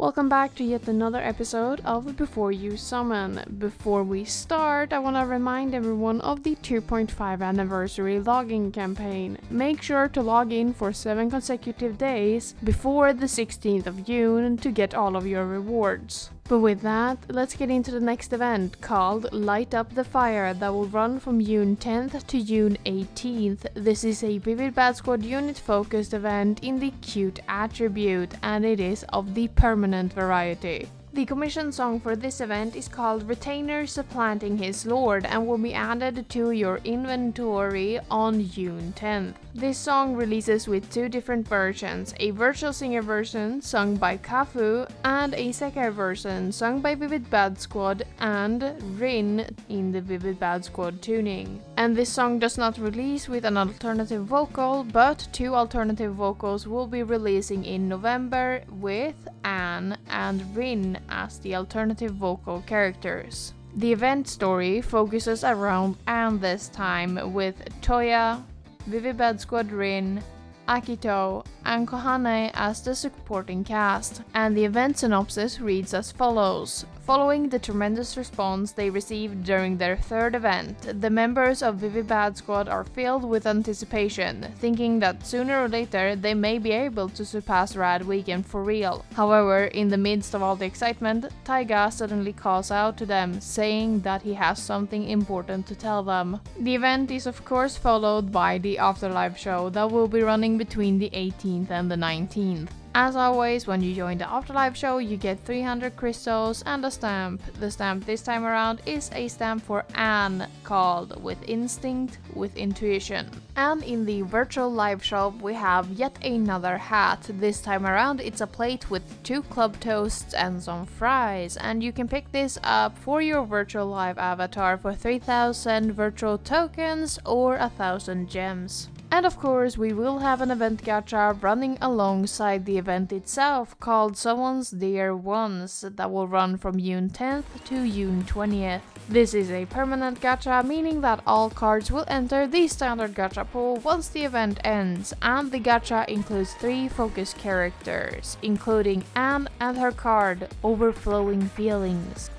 Welcome back to yet another episode of Before You Summon. Before we start, I want to remind everyone of the 2.5 anniversary login campaign. Make sure to log in for 7 consecutive days before the 16th of June to get all of your rewards. But with that, let's get into the next event called Light Up the Fire that will run from June 10th to June 18th. This is a Vivid Bad Squad Unit Focused event in the Cute attribute, and it is of the permanent variety. The commission song for this event is called Retainer Supplanting His Lord and will be added to your inventory on June 10th. This song releases with 2 different versions, a virtual singer version sung by Kafu and a Sekai version sung by Vivid Bad Squad and Rin in the Vivid Bad Squad tuning. And this song does not release with an alternative vocal, but 2 alternative vocals will be releasing in November with Anne and Rin as the alternative vocal characters. The event story focuses around Anne this time, with Toya, Vivid Bad Squad Rin, Akito, and Kohane as the supporting cast, and the event synopsis reads as follows. Following the tremendous response they received during their 3rd event, the members of Vivid Bad Squad are filled with anticipation, thinking that sooner or later they may be able to surpass Rad Weekend for real. However, in the midst of all the excitement, Taiga suddenly calls out to them, saying that he has something important to tell them. The event is of course followed by the Afterlife show that will be running between the 18th and the 19th. As always, when you join the Afterlife show, you get 300 crystals and a stamp. The stamp this time around is a stamp for Anne called With Instinct, With Intuition. And in the virtual live shop, we have yet another hat. This time around, it's a plate with 2 club toasts and some fries. And you can pick this up for your virtual live avatar for 3,000 virtual tokens or 1,000 gems. And of course, we will have an event gacha running alongside the event itself called Someone's Dear Ones that will run from June 10th to June 20th. This is a permanent gacha, meaning that all cards will enter the standard gacha pool once the event ends, and the gacha includes 3 focus characters, including Anne and her card, Overflowing Feelings.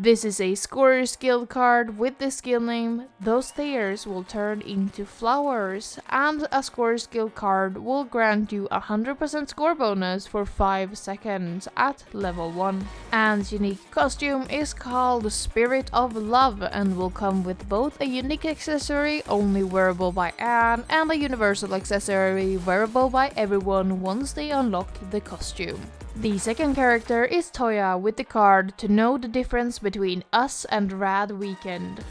This is a scorer skill card with the skill name Those Stairs will turn into flowers, and a scorer skill card will grant you a 100% score bonus for 5 seconds at level 1. Anne's unique costume is called Spirit of Love and will come with both a unique accessory only wearable by Anne and a universal accessory wearable by everyone once they unlock the costume. The second character is Toya with the card To Know the Difference Between Us and Rad Weekend.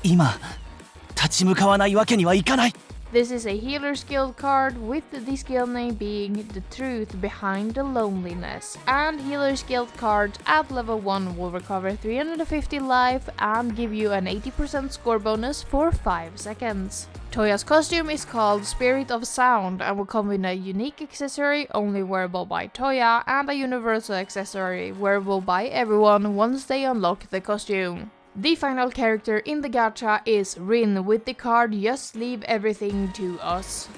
This is a healer skill card with the skill name being The Truth Behind the Loneliness, and healer skill cards at level 1 will recover 350 life and give you an 80% score bonus for 5 seconds. Toya's costume is called Spirit of Sound and will come with a unique accessory only wearable by Toya and a universal accessory wearable by everyone once they unlock the costume. The final character in the gacha is Rin with the card Just Leave Everything to Us.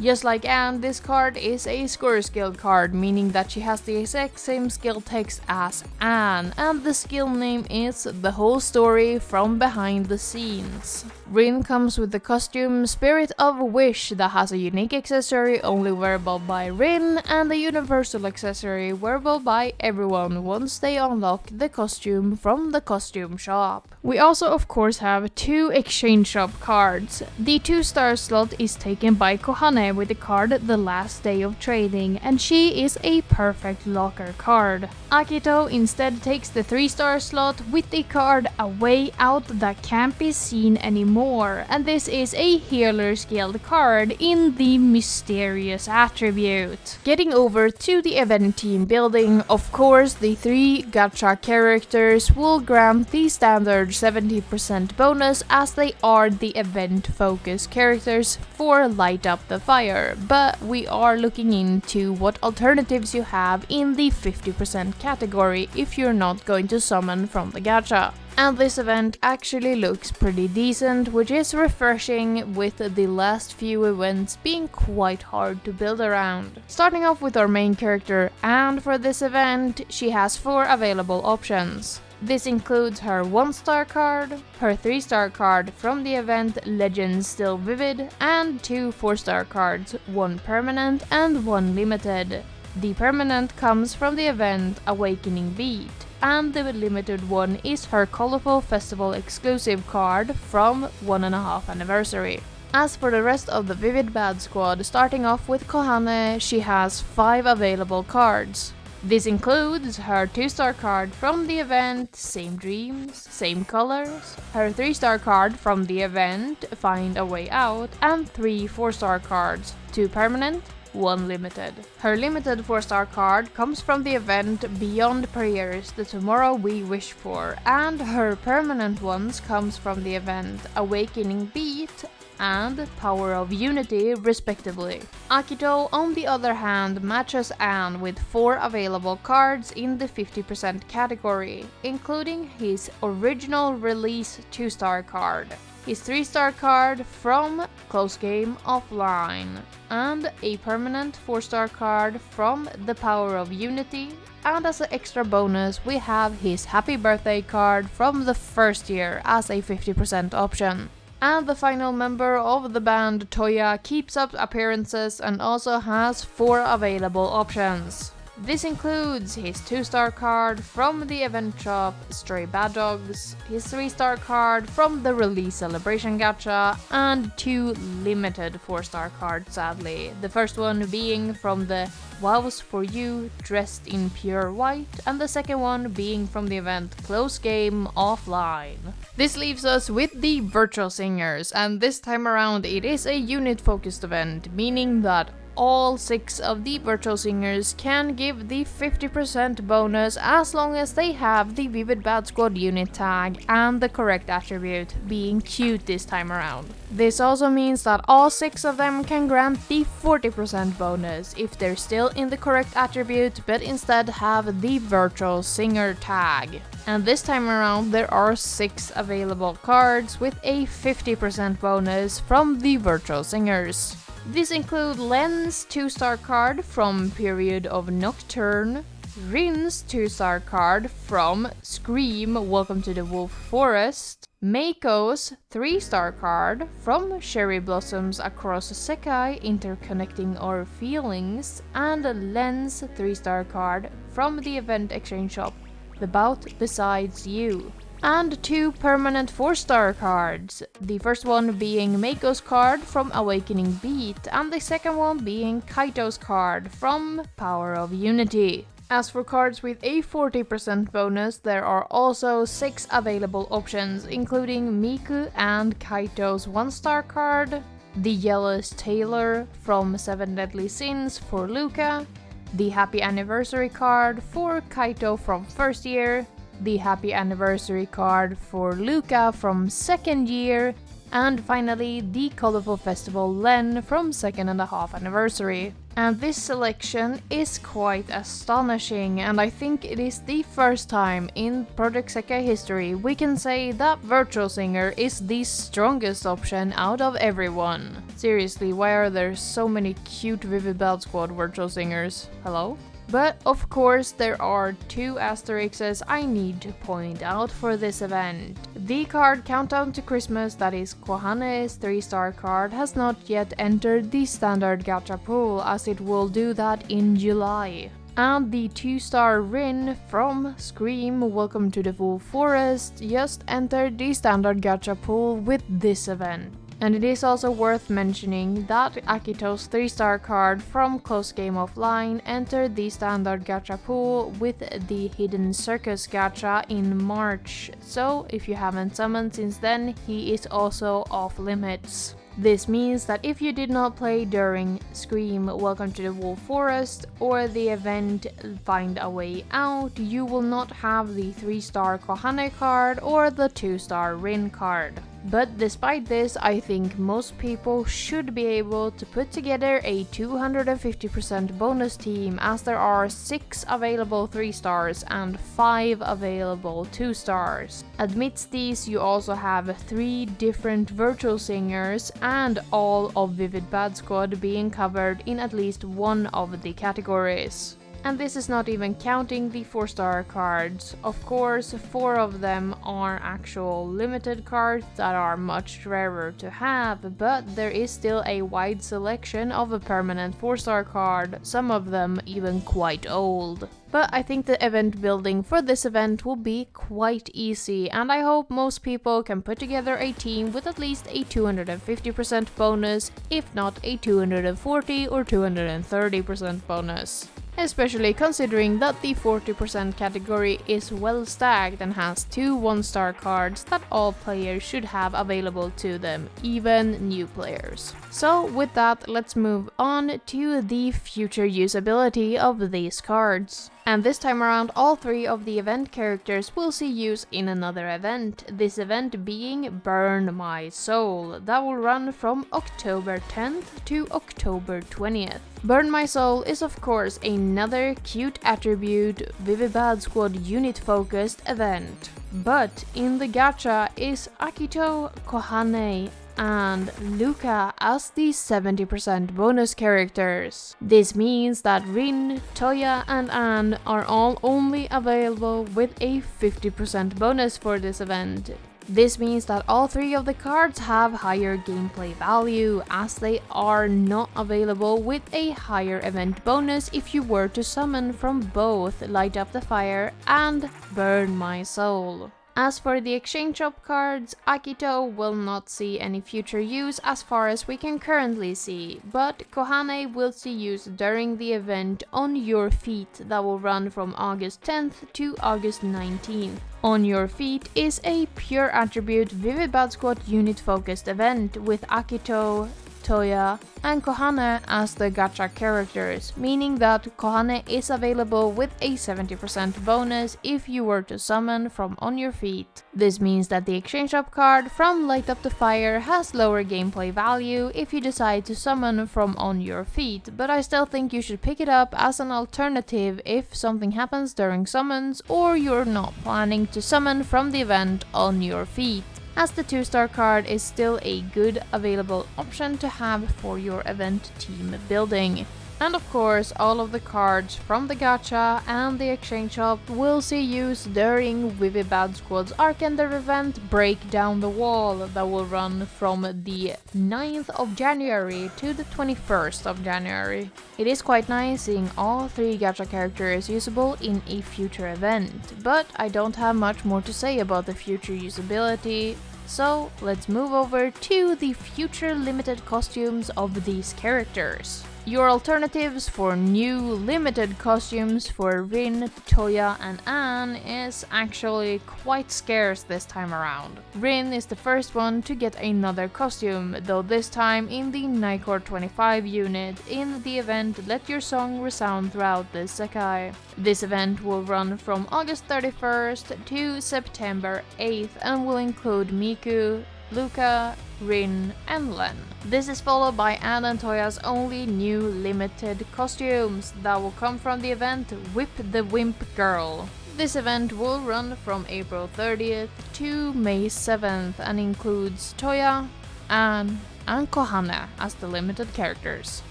Just like Anne, this card is a score skill card, meaning that she has the exact same skill text as Anne, and the skill name is The Whole Story from Behind the Scenes. Rin comes with the costume Spirit of Wish that has a unique accessory only wearable by Rin and a universal accessory wearable by everyone once they unlock the costume from the costume shop. We also of course have 2 exchange shop cards. The 2-star slot is taken by Kohane with the card The Last Day of Trading, and she is a perfect locker card. Akito instead takes the 3-star slot with the card A Way Out That Can't Be Seen Anymore, and this is a healer skilled card in the Mysterious attribute. Getting over to the event team building, of course the 3 gacha characters will grant the standard 70% bonus as they are the event focus characters for Light Up the Fire, but we are looking into what alternatives you have in the 50% category if you're not going to summon from the gacha. And this event actually looks pretty decent, which is refreshing with the last few events being quite hard to build around. Starting off with our main character, and for this event she has 4 available options. This includes her 1-star card, her 3-star card from the event Legends Still Vivid, and 2 4-star cards, 1 permanent and 1 limited. The permanent comes from the event Awakening Beat, and the limited one is her colorful festival exclusive card from 1.5 anniversary. As for the rest of the Vivid Bad Squad, starting off with Kohane, she has 5 available cards. This includes her 2-star card from the event Same Dreams, Same Colors, her 3-star card from the event Find a Way Out, and 3 4-star cards, 2 permanent, 1 limited. Her limited 4-star card comes from the event Beyond Prayers, the Tomorrow We Wish For, and her permanent ones comes from the event Awakening Beat and Power of Unity, respectively. Akito, on the other hand, matches Anne with 4 available cards in the 50% category, including his original release 2-star card, his 3-star card from Close Game Offline, and a permanent 4-star card from The Power of Unity, and as an extra bonus we have his Happy Birthday card from the first year as a 50% option. And the final member of the band, Toya, keeps up appearances and also has 4 available options. This includes his 2-star card from the event shop Stray Bad Dogs, his 3-star card from the release Celebration Gacha, and 2 limited 4-star cards, sadly. The first one being from the Wows for You Dressed in Pure White, and the second one being from the event Close Game Offline. This leaves us with the Virtual Singers, and this time around it is a unit focused event, meaning that all 6 of the Virtual Singers can give the 50% bonus as long as they have the Vivid Bad Squad unit tag and the correct attribute, being cute this time around. This also means that all 6 of them can grant the 40% bonus if they're still in the correct attribute but instead have the Virtual Singer tag. And this time around there are 6 available cards with a 50% bonus from the Virtual Singers. These include Len's 2-star card from Period of Nocturne, Rin's 2-star card from Scream Welcome to the Wolf Forest, Meiko's 3-star card from Cherry Blossoms Across Sekai Interconnecting Our Feelings, and Len's 3-star card from the event exchange shop The Bout Besides You. And 2 permanent 4-star cards, the first one being Meiko's card from Awakening Beat, and the second one being Kaito's card from Power of Unity. As for cards with a 40% bonus, there are also 6 available options, including Miku and Kaito's 1-star card, the Yellow's Tailor from 7 Deadly Sins for Luca, the Happy Anniversary card for Kaito from first year, the Happy Anniversary card for Luca from second year, and finally the Colorful Festival Len from 2.5 anniversary. And this selection is quite astonishing, and I think it is the first time in Project Sekai history we can say that Virtual Singer is the strongest option out of everyone. Seriously, why are there so many cute Vivid Bad Squad Virtual Singers? Hello? But of course there are 2 asterisks I need to point out for this event. The card Countdown to Christmas, that is Kohane's 3-star card, has not yet entered the standard gacha pool, as it will do that in July. And the 2-star Rin from Scream Welcome to the Wolf Forest just entered the standard gacha pool with this event. And it is also worth mentioning that Akito's 3-star card from Close Game Offline entered the standard gacha pool with the Hidden Circus gacha in March, so if you haven't summoned since then, he is also off limits. This means that if you did not play during Scream Welcome to the Wolf Forest or the event Find a Way Out, you will not have the 3-star Kohane card or the 2-star Rin card. But despite this, I think most people should be able to put together a 250% bonus team, as there are 6 available 3 stars and 5 available 2 stars. Amidst these, you also have 3 different virtual singers and all of Vivid Bad Squad being covered in at least one of the categories. And this is not even counting the 4-star cards. Of course, 4 of them are actual limited cards that are much rarer to have, but there is still a wide selection of a permanent 4-star card, some of them even quite old. But I think the event building for this event will be quite easy, and I hope most people can put together a team with at least a 250% bonus, if not a 240 or 230% bonus. Especially considering that the 40% category is well stacked and has 2 1-star cards that all players should have available to them, even new players. So with that, let's move on to the future usability of these cards. And this time around, all 3 of the event characters will see use in another event, this event being Burn My Soul, that will run from October 10th to October 20th. Burn My Soul is of course another cute attribute Vivid Bad Squad Unit Focused event. But in the gacha is Akito, Kohane, and Luca as the 70% bonus characters. This means that Rin, Toya, and Anne are all only available with a 50% bonus for this event. This means that all 3 of the cards have higher gameplay value, as they are not available with a higher event bonus if you were to summon from both Light Up the Fire and Burn My Soul. As for the exchange shop cards, Akito will not see any future use as far as we can currently see, but Kohane will see use during the event On Your Feet that will run from August 10th to August 19th. On Your Feet is a pure attribute Vivid Bad Squad Unit Focused event with Akito, Toya, and Kohane as the gacha characters, meaning that Kohane is available with a 70% bonus if you were to summon from On Your Feet. This means that the exchange shop card from Light Up the Fire has lower gameplay value if you decide to summon from On Your Feet, but I still think you should pick it up as an alternative if something happens during summons or you're not planning to summon from the event On Your Feet, as the 2-star card is still a good available option to have for your event team building. And of course, all of the cards from the gacha and the exchange shop will see use during Vivid Bad Squad's Arkender event Break Down the Wall that will run from the 9th of January to the 21st of January. It is quite nice seeing all 3 gacha characters usable in a future event, but I don't have much more to say about the future usability. So let's move over to the future limited costumes of these characters. Your alternatives for new limited costumes for Rin, Toya, and Anne is actually quite scarce this time around. Rin is the first one to get another costume, though this time in the Nycore 25 unit in the event Let Your Song Resound Throughout the Sekai. This event will run from August 31st to September 8th and will include Miku, Luca, Rin, and Len. This is followed by Anne and Toya's only new limited costumes that will come from the event Whip the Wimp Girl. This event will run from April 30th to May 7th and includes Toya, Anne, and Kohane as the limited characters.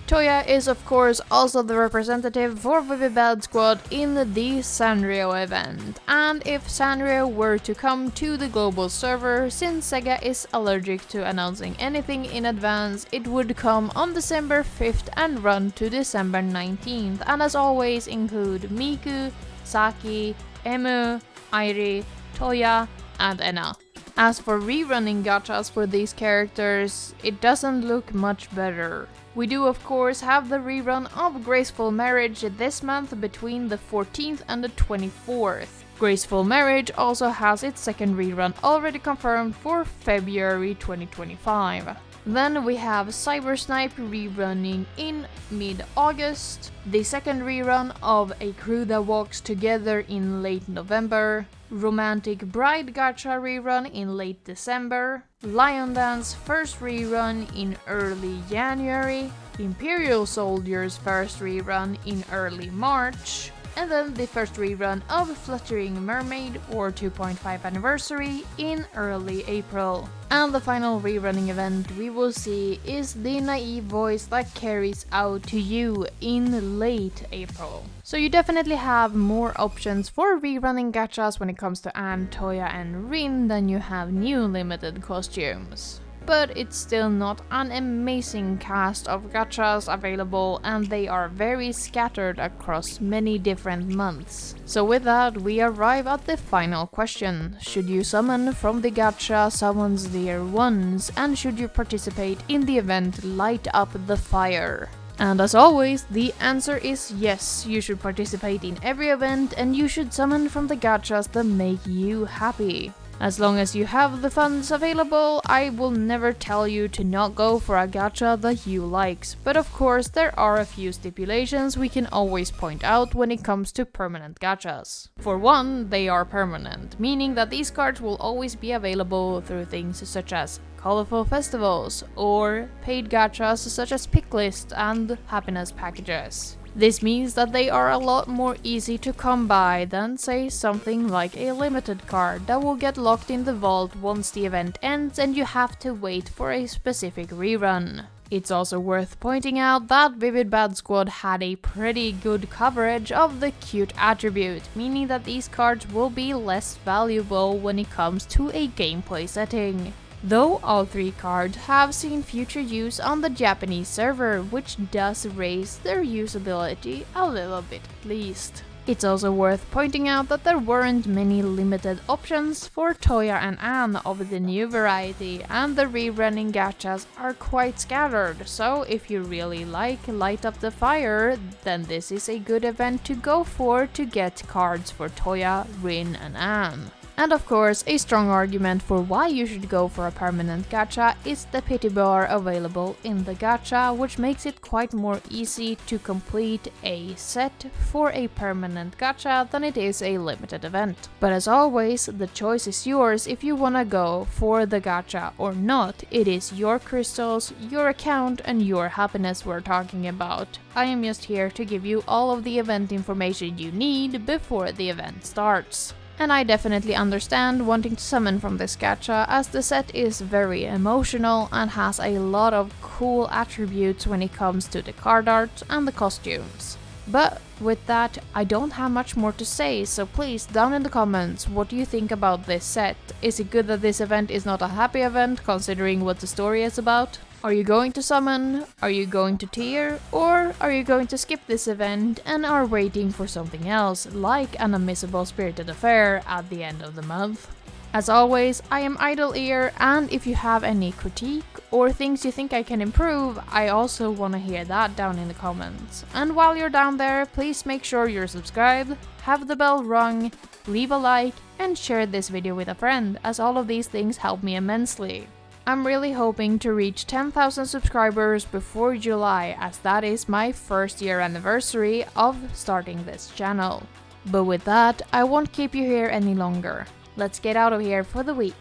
Toya is of course also the representative for Vivid Bad Squad in the Sanrio event, and if Sanrio were to come to the global server, since Sega is allergic to announcing anything in advance, it would come on December 5th and run to December 19th, and as always include Miku, Saki, Emu, Airi, Toya, and Enna. As for rerunning gachas for these characters, it doesn't look much better. We do of course have the rerun of Graceful Marriage this month between the 14th and the 24th. Graceful Marriage also has its second rerun already confirmed for February 2025. Then we have Cyber Snipe rerunning in mid-August, the second rerun of A Crew That Walks Together in late November, Romantic Bride Gacha rerun in late December, Lion Dance first rerun in early January, Imperial Soldiers first rerun in early March, and then the first rerun of Fluttering Mermaid or 2.5 anniversary in early April. And the final rerunning event we will see is the naive voice that carries out to you in late April. So you definitely have more options for rerunning gachas when it comes to Anne, Toya and Rin than you have new limited costumes. But it's still not an amazing cast of gachas available, and they are very scattered across many different months. So with that, we arrive at the final question. Should you summon from the gacha someone's dear ones, and should you participate in the event Light Up the Fire? And as always, the answer is yes, you should participate in every event and you should summon from the gachas that make you happy. As long as you have the funds available, I will never tell you to not go for a gacha that you likes, but of course there are a few stipulations we can always point out when it comes to permanent gachas. For one, they are permanent, meaning that these cards will always be available through things such as colorful festivals or paid gachas such as Picklist and happiness packages. This means that they are a lot more easy to come by than, say, something like a limited card that will get locked in the vault once the event ends and you have to wait for a specific rerun. It's also worth pointing out that Vivid Bad Squad had a pretty good coverage of the cute attribute, meaning that these cards will be less valuable when it comes to a gameplay setting. Though all three cards have seen future use on the Japanese server, which does raise their usability a little bit at least. It's also worth pointing out that there weren't many limited options for Toya and Anne of the new variety, and the rerunning gachas are quite scattered, so if you really like Light Up the Fire, then this is a good event to go for to get cards for Toya, Rin and Anne. And of course, a strong argument for why you should go for a permanent gacha is the pity bar available in the gacha, which makes it quite more easy to complete a set for a permanent gacha than it is a limited event. But as always, the choice is yours if you wanna go for the gacha or not. It is your crystals, your account and your happiness we're talking about. I am just here to give you all of the event information you need before the event starts. And I definitely understand wanting to summon from this gacha, as the set is very emotional and has a lot of cool attributes when it comes to the card art and the costumes. But with that, I don't have much more to say, so please down in the comments, what do you think about this set? Is it good that this event is not a happy event considering what the story is about? Are you going to summon? Are you going to tier? Or are you going to skip this event and are waiting for something else, like an unmissable Spirited Affair at the end of the month? As always, I am Idle Ear, and if you have any critique or things you think I can improve, I also want to hear that down in the comments. And while you're down there, please make sure you're subscribed, have the bell rung, leave a like, and share this video with a friend, as all of these things help me immensely. I'm really hoping to reach 10,000 subscribers before July, as that is my first year anniversary of starting this channel. But with that, I won't keep you here any longer. Let's get out of here for the week.